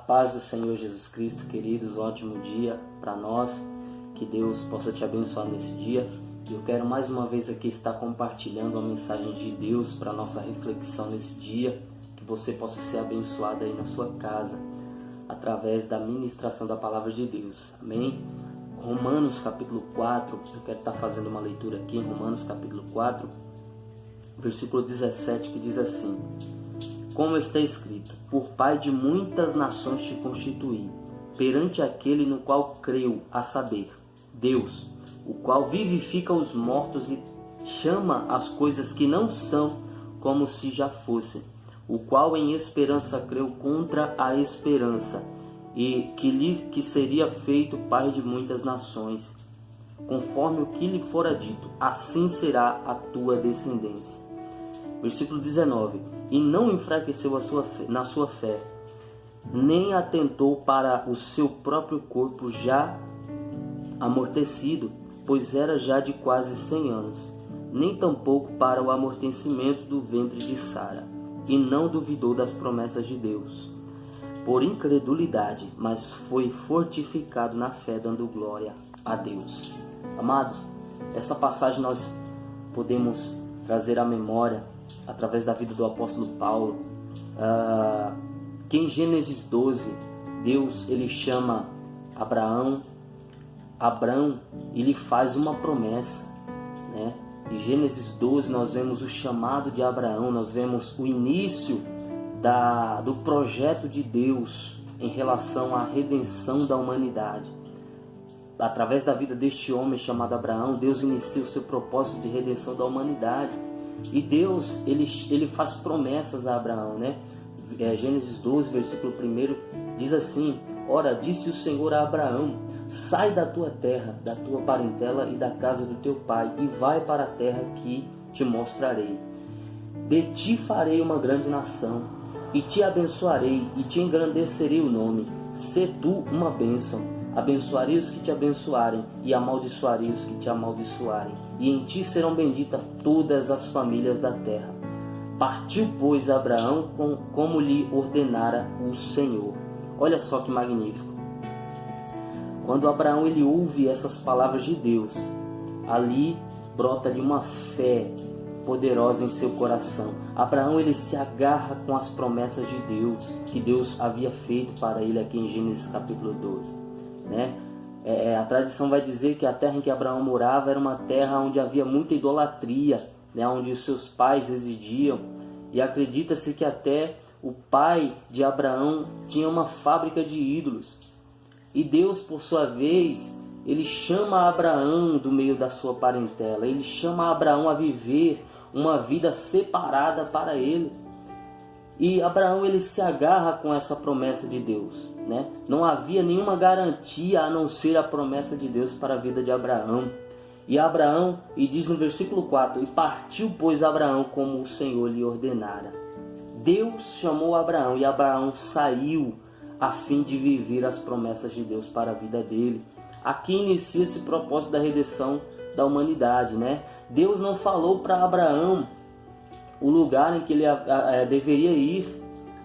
paz do Senhor Jesus Cristo, queridos, um ótimo dia para nós, que Deus possa te abençoar nesse dia. Eu quero mais uma vez aqui estar compartilhando a mensagem de Deus para a nossa reflexão nesse dia, que você possa ser abençoado aí na sua casa, através da ministração da palavra de Deus, amém? Romanos capítulo 4, eu quero estar fazendo uma leitura aqui em Romanos capítulo 4, versículo 17, que diz assim: como está escrito, por pai de muitas nações te constituí, perante aquele no qual creu, a saber, Deus, o qual vivifica os mortos e chama as coisas que não são como se já fossem, o qual em esperança creu contra a esperança, e que seria feito pai de muitas nações, conforme o que lhe fora dito, assim será a tua descendência. Versículo 19, e não enfraqueceu na sua fé, nem atentou para o seu próprio corpo já amortecido, pois era já de quase 100 anos, nem tampouco para o amortecimento do ventre de Sara, e não duvidou das promessas de Deus, por incredulidade, mas foi fortificado na fé, dando glória a Deus. Amados, essa passagem nós podemos trazer à memória através da vida do apóstolo Paulo, que em Gênesis 12, Deus ele chama Abraão, e lhe faz uma promessa, né? Em Gênesis 12 nós vemos o chamado de Abraão, nós vemos o início do projeto de Deus em relação à redenção da humanidade. Através da vida deste homem chamado Abraão, Deus inicia o seu propósito de redenção da humanidade. E Deus, ele faz promessas a Abraão, né? Gênesis 12, versículo 1, diz assim: ora, disse o Senhor a Abraão, sai da tua terra, da tua parentela e da casa do teu pai, e vai para a terra que te mostrarei. De ti farei uma grande nação, e te abençoarei, e te engrandecerei o nome. Sê tu uma bênção. Abençoarei os que te abençoarem, e amaldiçoarei os que te amaldiçoarem. E em ti serão benditas todas as famílias da terra. Partiu, pois, Abraão como lhe ordenara o Senhor. Olha só que magnífico. Quando Abraão ele ouve essas palavras de Deus, ali brota-lhe uma fé poderosa em seu coração. Abraão ele se agarra com as promessas de Deus, que Deus havia feito para ele aqui em Gênesis capítulo 12. Né? A tradição vai dizer que a terra em que Abraão morava era uma terra onde havia muita idolatria, né? Onde os seus pais residiam, e acredita-se que até o pai de Abraão tinha uma fábrica de ídolos. E Deus, por sua vez, ele chama Abraão do meio da sua parentela, ele chama Abraão a viver uma vida separada para ele. E Abraão ele se agarra com essa promessa de Deus, né? Não havia nenhuma garantia a não ser a promessa de Deus para a vida de Abraão. E diz no versículo 4, e partiu, pois, Abraão como o Senhor lhe ordenara. Deus chamou Abraão, e Abraão saiu a fim de viver as promessas de Deus para a vida dele. Aqui inicia esse propósito da redenção da humanidade, né? Deus não falou para Abraão o lugar em que ele deveria ir,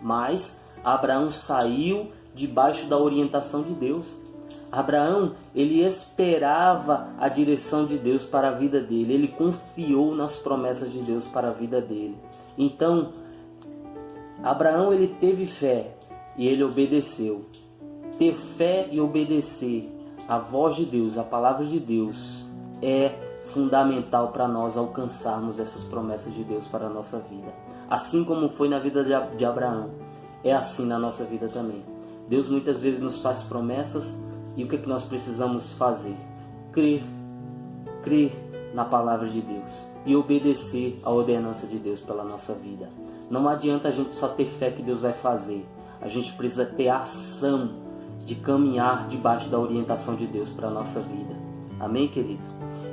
mas Abraão saiu debaixo da orientação de Deus. Abraão, ele esperava a direção de Deus para a vida dele, ele confiou nas promessas de Deus para a vida dele. Então, Abraão ele teve fé e ele obedeceu. Ter fé e obedecer a voz de Deus, a palavra de Deus, é fundamental para nós alcançarmos essas promessas de Deus para a nossa vida. Assim como foi na vida de Abraão, é assim na nossa vida também. Deus muitas vezes nos faz promessas, e o que nós precisamos fazer? Crer na palavra de Deus e obedecer à ordenança de Deus pela nossa vida. Não adianta a gente só ter fé que Deus vai fazer. A gente precisa ter a ação de caminhar debaixo da orientação de Deus para a nossa vida. Amém, queridos?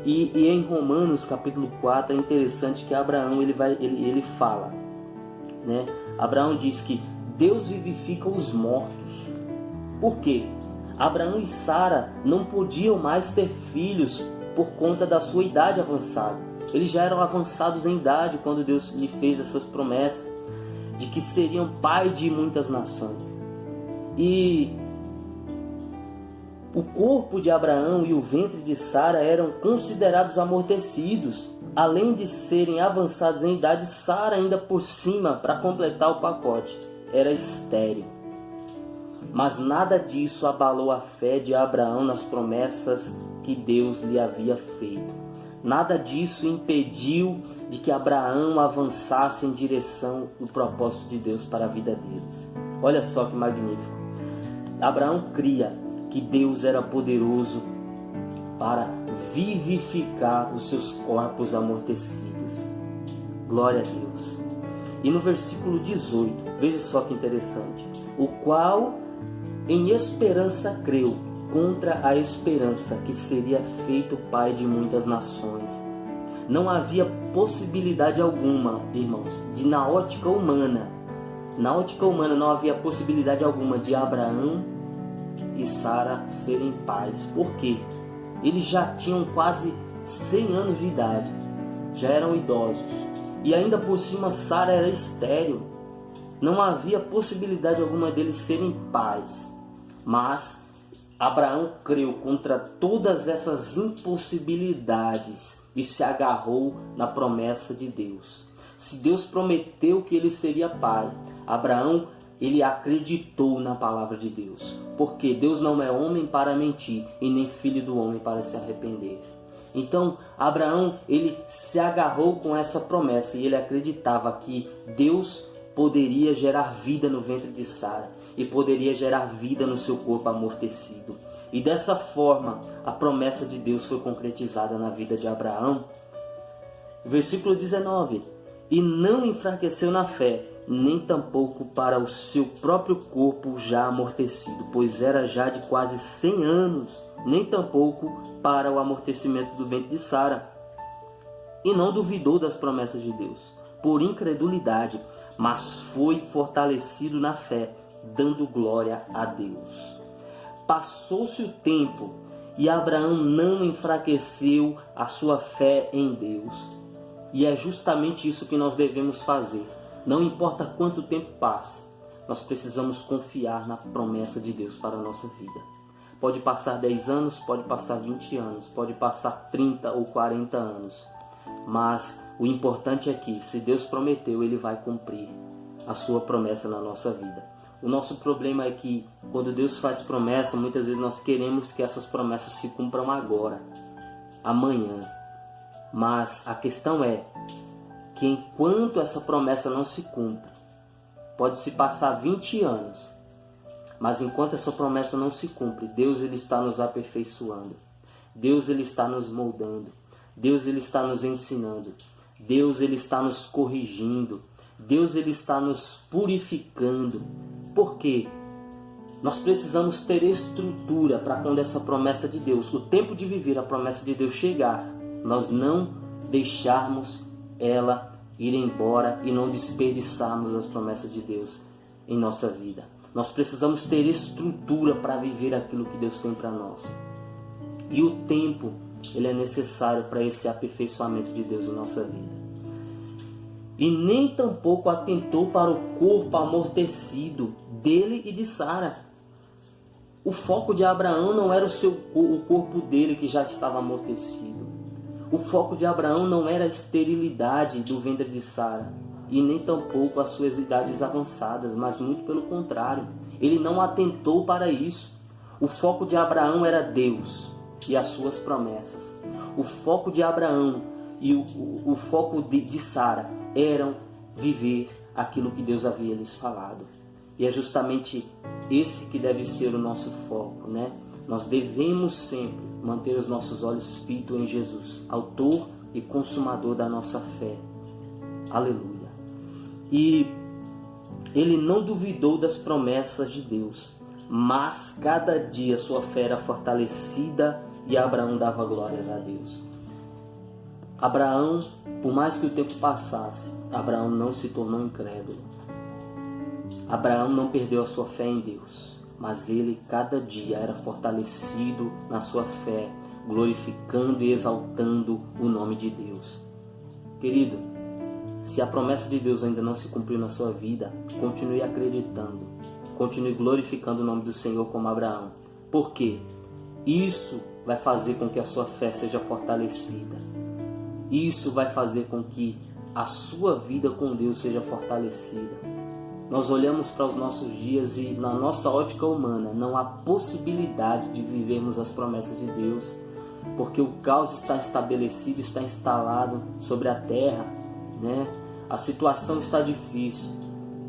E em Romanos capítulo 4 é interessante que Abraão ele fala, né? Abraão diz que Deus vivifica os mortos. Por quê? Abraão e Sara não podiam mais ter filhos por conta da sua idade avançada. Eles já eram avançados em idade quando Deus lhe fez essas promessas de que seriam pai de muitas nações. E o corpo de Abraão e o ventre de Sara eram considerados amortecidos. Além de serem avançados em idade, Sara ainda por cima, para completar o pacote, era estéril. Mas nada disso abalou a fé de Abraão nas promessas que Deus lhe havia feito. Nada disso impediu de que Abraão avançasse em direção ao propósito de Deus para a vida deles. Olha só que magnífico. Abraão cria que Deus era poderoso para vivificar os seus corpos amortecidos. Glória a Deus. E no versículo 18, veja só que interessante. O qual em esperança creu, contra a esperança, que seria feito pai de muitas nações. Não havia possibilidade alguma, irmãos, na ótica humana não havia possibilidade alguma de Abraão e Sara serem pais. Por quê? Eles já tinham quase 100 anos de idade, já eram idosos, e ainda por cima Sara era estéril. Não havia possibilidade alguma deles serem pais. Mas Abraão creu contra todas essas impossibilidades e se agarrou na promessa de Deus. Se Deus prometeu que ele seria pai, Abraão, ele acreditou na palavra de Deus. Porque Deus não é homem para mentir e nem filho do homem para se arrepender. Então Abraão, ele se agarrou com essa promessa e ele acreditava que Deus poderia gerar vida no ventre de Sara e poderia gerar vida no seu corpo amortecido. E dessa forma, a promessa de Deus foi concretizada na vida de Abraão. Versículo 19. E não enfraqueceu na fé, nem tampouco para o seu próprio corpo já amortecido, pois era já de quase 100 anos, nem tampouco para o amortecimento do ventre de Sara. E não duvidou das promessas de Deus, por incredulidade, mas foi fortalecido na fé, dando glória a Deus. Passou-se o tempo e Abraão não enfraqueceu a sua fé em Deus. E é justamente isso que nós devemos fazer. Não importa quanto tempo passe, nós precisamos confiar na promessa de Deus para a nossa vida. Pode passar 10 anos, pode passar 20 anos, pode passar 30 ou 40 anos. Mas o importante é que, se Deus prometeu, Ele vai cumprir a sua promessa na nossa vida. O nosso problema é que, quando Deus faz promessa, muitas vezes nós queremos que essas promessas se cumpram agora, amanhã. Mas a questão é que enquanto essa promessa não se cumpre, pode-se passar 20 anos, mas enquanto essa promessa não se cumpre, Deus ele está nos aperfeiçoando, Deus ele está nos moldando, Deus ele está nos ensinando, Deus ele está nos corrigindo, Deus ele está nos purificando. Por quê? Nós precisamos ter estrutura para quando essa promessa de Deus, o tempo de viver a promessa de Deus chegar, nós não deixarmos ela ir embora e não desperdiçarmos as promessas de Deus em nossa vida. Nós precisamos ter estrutura para viver aquilo que Deus tem para nós. E o tempo, ele é necessário para esse aperfeiçoamento de Deus em nossa vida. E nem tampouco atentou para o corpo amortecido dele e de Sara. O foco de Abraão não era o corpo dele que já estava amortecido. O foco de Abraão não era a esterilidade do ventre de Sara, e nem tampouco as suas idades avançadas, mas muito pelo contrário. Ele não atentou para isso. O foco de Abraão era Deus e as suas promessas. O foco de Abraão e o foco de Sara eram viver aquilo que Deus havia lhes falado. E é justamente esse que deve ser o nosso foco, né? Nós devemos sempre manter os nossos olhos fitos em Jesus, autor e consumador da nossa fé. Aleluia. E ele não duvidou das promessas de Deus, mas cada dia sua fé era fortalecida e Abraão dava glórias a Deus. Abraão, por mais que o tempo passasse, Abraão não se tornou incrédulo. Abraão não perdeu a sua fé em Deus. Mas ele cada dia era fortalecido na sua fé, glorificando e exaltando o nome de Deus. Querido, se a promessa de Deus ainda não se cumpriu na sua vida, continue acreditando. Continue glorificando o nome do Senhor como Abraão. Por quê? Isso vai fazer com que a sua fé seja fortalecida. Isso vai fazer com que a sua vida com Deus seja fortalecida. Nós olhamos para os nossos dias e na nossa ótica humana não há possibilidade de vivermos as promessas de Deus, porque o caos está estabelecido, está instalado sobre a terra, né? A situação está difícil,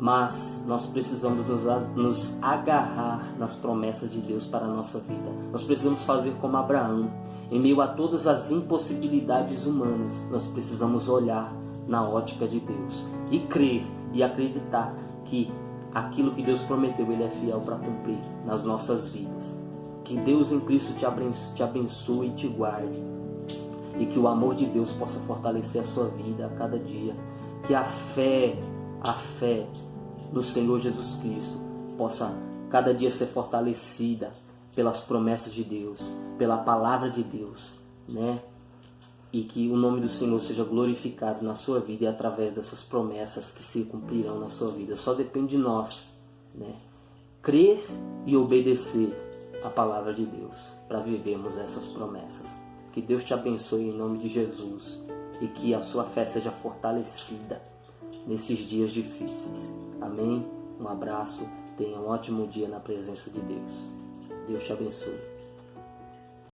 mas nós precisamos nos agarrar nas promessas de Deus para a nossa vida. Nós precisamos fazer como Abraão. Em meio a todas as impossibilidades humanas, nós precisamos olhar na ótica de Deus e crer e acreditar que aquilo que Deus prometeu, Ele é fiel para cumprir nas nossas vidas. Que Deus em Cristo te abençoe e te guarde. E que o amor de Deus possa fortalecer a sua vida a cada dia. Que a fé no Senhor Jesus Cristo possa cada dia ser fortalecida pelas promessas de Deus, pela palavra de Deus, né? E que o nome do Senhor seja glorificado na sua vida e através dessas promessas que se cumprirão na sua vida. Só depende de nós, né? Crer e obedecer a palavra de Deus para vivermos essas promessas. Que Deus te abençoe em nome de Jesus e que a sua fé seja fortalecida nesses dias difíceis. Amém? Um abraço, tenha um ótimo dia na presença de Deus. Deus te abençoe.